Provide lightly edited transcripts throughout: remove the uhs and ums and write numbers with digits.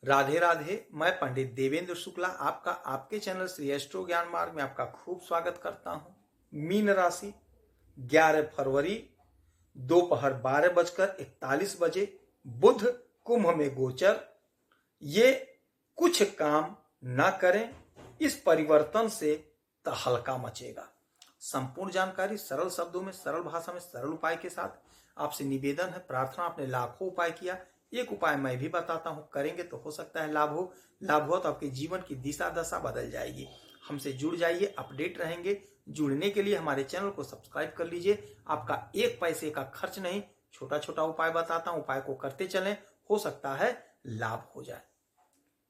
राधे राधे। मैं पंडित देवेंद्र शुक्ला आपका आपके चैनल श्री एस्ट्रो ज्ञान मार्ग में आपका खूब स्वागत करता हूं। मीन राशि 11 फरवरी दोपहर 12:41 बुध कुंभ में गोचर। ये कुछ काम ना करें, इस परिवर्तन से तहलका मचेगा। संपूर्ण जानकारी सरल शब्दों में, सरल भाषा में, सरल उपाय के साथ आपसे निवेदन है, प्रार्थना। आपने लाखों उपाय किया, एक उपाय मैं भी बताता हूं, करेंगे तो हो सकता है लाभ हो। लाभ हो तो आपके जीवन की दिशा दशा बदल जाएगी। हमसे जुड़ जाइए, अपडेट रहेंगे। जुड़ने के लिए हमारे चैनल को सब्सक्राइब कर लीजिए। आपका एक पैसे का खर्च नहीं, छोटा छोटा उपाय बताता हूं, उपाय को करते चलें, हो सकता है लाभ हो जाए।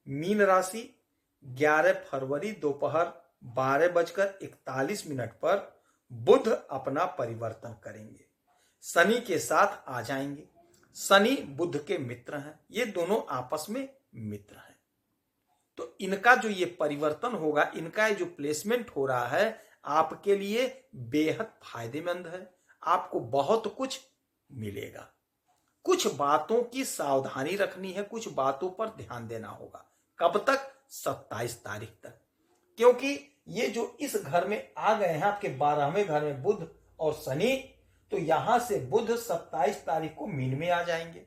मीन राशि 11 फरवरी दोपहर 12:41 पर बुध अपना परिवर्तन करेंगे, शनि के साथ आ जाएंगे। शनि बुध के मित्र हैं, ये दोनों आपस में मित्र हैं। तो इनका जो ये परिवर्तन होगा, इनका जो प्लेसमेंट हो रहा है, आपके लिए बेहद फायदेमंद है। आपको बहुत कुछ मिलेगा। कुछ बातों की सावधानी रखनी है, कुछ बातों पर ध्यान देना होगा। कब तक? 27 तारीख तक। क्योंकि ये जो इस घर में आ गए हैं, आपके 12वें घर में बुध और शनि, तो यहां से बुध 27 तारीख को मीन में आ जाएंगे।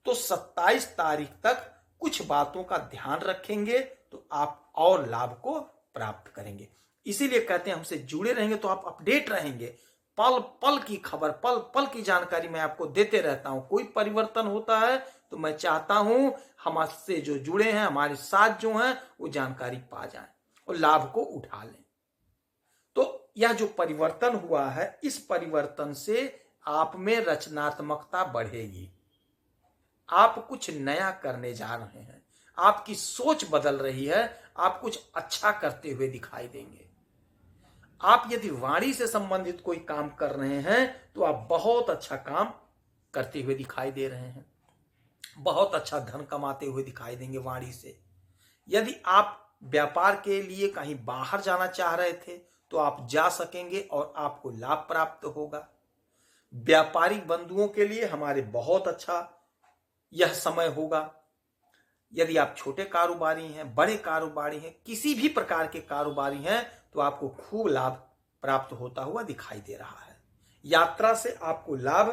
तो 27 तारीख तक कुछ बातों का ध्यान रखेंगे तो आप और लाभ को प्राप्त करेंगे। इसीलिए कहते हैं हमसे जुड़े रहेंगे तो आप अपडेट रहेंगे। पल पल की खबर, पल पल की जानकारी मैं आपको देते रहता हूं। कोई परिवर्तन होता है तो मैं चाहता हूं हमसे जो जुड़े हैं, हमारे साथ जो हैं, वो जानकारी पा जाएं और लाभ को उठा लें। तो यह जो परिवर्तन हुआ है, इस परिवर्तन से आप में रचनात्मकता बढ़ेगी। आप कुछ नया करने जा रहे हैं, आपकी सोच बदल रही है, आप कुछ अच्छा करते हुए दिखाई देंगे। आप यदि वाणी से संबंधित कोई काम कर रहे हैं तो आप बहुत अच्छा काम करते हुए दिखाई दे रहे हैं, बहुत अच्छा धन कमाते हुए दिखाई देंगे वाणी से। यदि आप व्यापार के लिए कहीं बाहर जाना चाह रहे थे तो आप जा सकेंगे और आपको लाभ प्राप्त होगा। व्यापारिक बंधुओं के लिए हमारे बहुत अच्छा यह समय होगा। यदि आप छोटे कारोबारी हैं, बड़े कारोबारी हैं, किसी भी प्रकार के कारोबारी हैं, तो आपको खूब लाभ प्राप्त होता हुआ दिखाई दे रहा है। यात्रा से आपको लाभ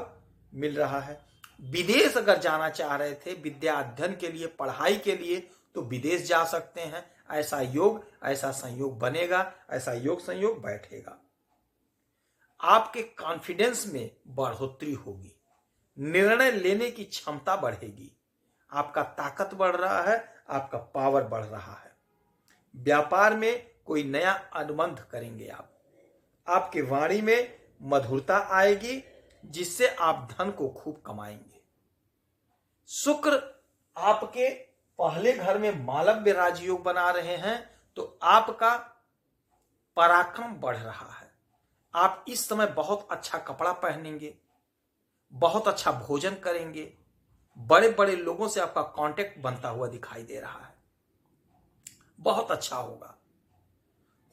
मिल रहा है। विदेश अगर जाना चाह रहे थे विद्या अध्ययन के लिए, पढ़ाई के लिए, तो विदेश जा सकते हैं। ऐसा योग, ऐसा संयोग बनेगा, ऐसा योग संयोग बैठेगा। आपके कॉन्फिडेंस में बढ़ोतरी होगी, निर्णय लेने की क्षमता बढ़ेगी, आपका ताकत बढ़ रहा है, आपका पावर बढ़ रहा है। व्यापार में कोई नया अनुबंध करेंगे आप, आपके वाणी में मधुरता आएगी, जिससे आप धन को खूब कमाएंगे। शुक्र आपके पहले घर में मालव्य राजयोग बना रहे हैं, तो आपका पराक्रम बढ़ रहा है। आप इस समय बहुत अच्छा कपड़ा पहनेंगे, बहुत अच्छा भोजन करेंगे, बड़े बड़े लोगों से आपका कांटेक्ट बनता हुआ दिखाई दे रहा है, बहुत अच्छा होगा।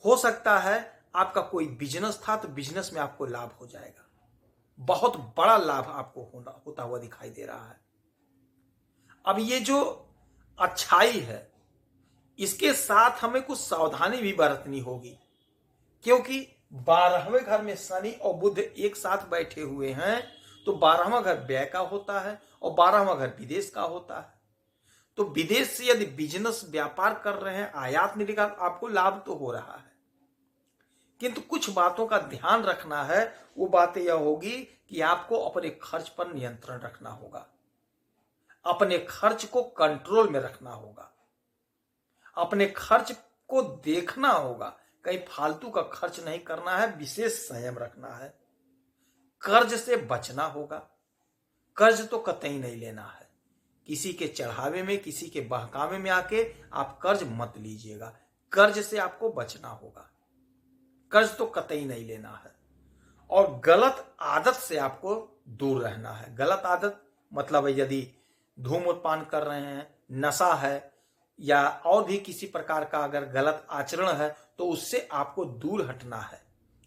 हो सकता है आपका कोई बिजनेस था तो बिजनेस में आपको लाभ हो जाएगा, बहुत बड़ा लाभ आपको होता हुआ दिखाई दे रहा है। अब ये जो अच्छाई है, इसके साथ हमें कुछ सावधानी भी बरतनी होगी, क्योंकि 12वें घर में शनि और बुध एक साथ बैठे हुए हैं, तो 12वां घर व्यय का होता है और 12वां घर विदेश का होता है। तो विदेश से यदि बिजनेस व्यापार कर रहे हैं, आयात निर्यात, आपको लाभ तो हो रहा है, किंतु कुछ बातों का ध्यान रखना है। वो बातें यह होगी कि आपको अपने खर्च पर नियंत्रण रखना होगा, अपने खर्च को कंट्रोल में रखना होगा, अपने खर्च को देखना होगा, कहीं फालतू का खर्च नहीं करना है, विशेष संयम रखना है। कर्ज से बचना होगा, कर्ज तो कतई नहीं लेना है। किसी के चढ़ावे में, किसी के बहकावे में आके आप कर्ज मत लीजिएगा। कर्ज से आपको बचना होगा, कर्ज तो कतई नहीं लेना है। और गलत आदत से आपको दूर रहना है। गलत आदत मतलब यदि धूम्रपान कर रहे हैं, नशा है, या और भी किसी प्रकार का अगर गलत आचरण है, तो उससे आपको दूर हटना है,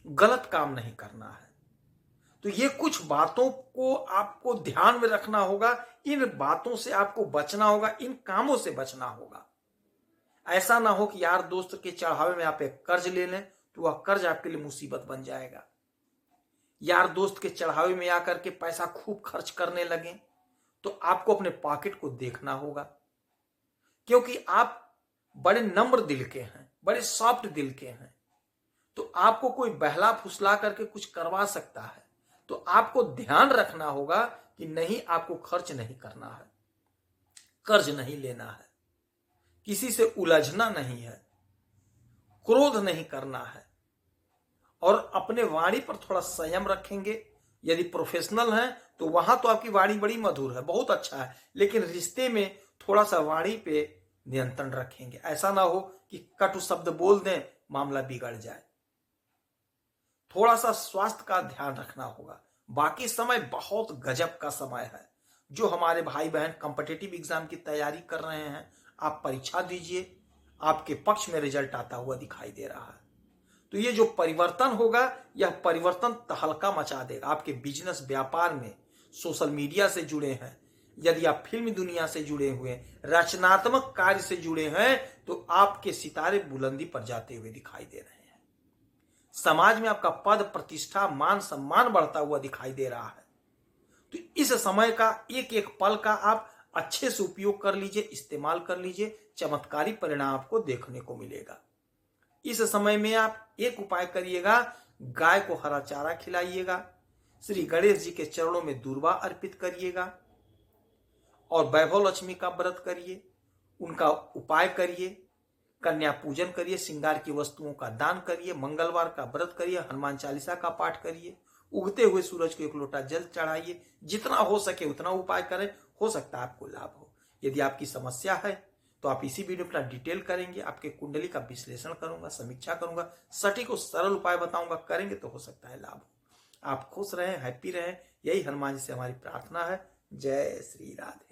गलत काम नहीं करना है। तो ये कुछ बातों को आपको ध्यान में रखना होगा, इन बातों से आपको बचना होगा, इन कामों से बचना होगा। ऐसा ना हो कि यार दोस्त के चढ़ावे में आप एक कर्ज ले लें तो वह कर्ज आपके लिए मुसीबत बन जाएगा। यार दोस्त के चढ़ावे में आकर के पैसा खूब खर्च करने लगे तो आपको अपने पॉकेट को देखना होगा, क्योंकि आप बड़े नम्र दिल के हैं, बड़े सॉफ्ट दिल के हैं। तो आपको कोई बहला फुसला करके कुछ करवा सकता है, तो आपको ध्यान रखना होगा कि नहीं, आपको खर्च नहीं करना है, कर्ज नहीं लेना है, किसी से उलझना नहीं है, क्रोध नहीं करना है, और अपने वाणी पर थोड़ा संयम रखेंगे। यदि प्रोफेशनल हैं तो वहां तो आपकी वाणी बड़ी मधुर है, बहुत अच्छा है, लेकिन रिश्ते में थोड़ा सा वाणी पे नियंत्रण रखेंगे। ऐसा ना हो कि कटु शब्द बोल दें, मामला बिगड़ जाए। थोड़ा सा स्वास्थ्य का ध्यान रखना होगा। बाकी समय बहुत गजब का समय है। जो हमारे भाई बहन कॉम्पिटिटिव एग्जाम की तैयारी कर रहे हैं, आप परीक्षा दीजिए, आपके पक्ष में रिजल्ट आता हुआ दिखाई दे रहा है। तो ये जो परिवर्तन होगा, यह परिवर्तन तहलका मचा देगा आपके बिजनेस व्यापार में। सोशल मीडिया से जुड़े हैं, यदि आप फिल्म दुनिया से जुड़े हुए हैं, रचनात्मक कार्य से जुड़े हैं, तो आपके सितारे बुलंदी पर जाते हुए दिखाई दे रहे हैं। समाज में आपका पद, प्रतिष्ठा, मान सम्मान बढ़ता हुआ दिखाई दे रहा है। तो इस समय का एक एक पल का आप अच्छे से उपयोग कर लीजिए, इस्तेमाल कर लीजिए, चमत्कारी परिणाम आपको देखने को मिलेगा। इस समय में आप एक उपाय करिएगा, गाय को हरा चारा खिलाइएगा, श्री गणेश जी के चरणों में दूर्वा अर्पित करिएगा, और वैभव लक्ष्मी का व्रत करिए, उनका उपाय करिए, कन्या पूजन करिए, श्रृंगार की वस्तुओं का दान करिए, मंगलवार का व्रत करिए, हनुमान चालीसा का पाठ करिए, उगते हुए सूरज को एक लोटा जल चढ़ाइए। जितना हो सके उतना उपाय करें, हो सकता है आपको लाभ हो। यदि आपकी समस्या है तो आप इसी वीडियो में डिटेल करेंगे, आपके कुंडली का विश्लेषण करूंगा, समीक्षा करूंगा, सटीक और सरल उपाय बताऊंगा, करेंगे तो हो सकता है लाभ हो। आप खुश रहें, हैप्पी रहें, यही हनुमान जी से हमारी प्रार्थना है। जय श्री राधे।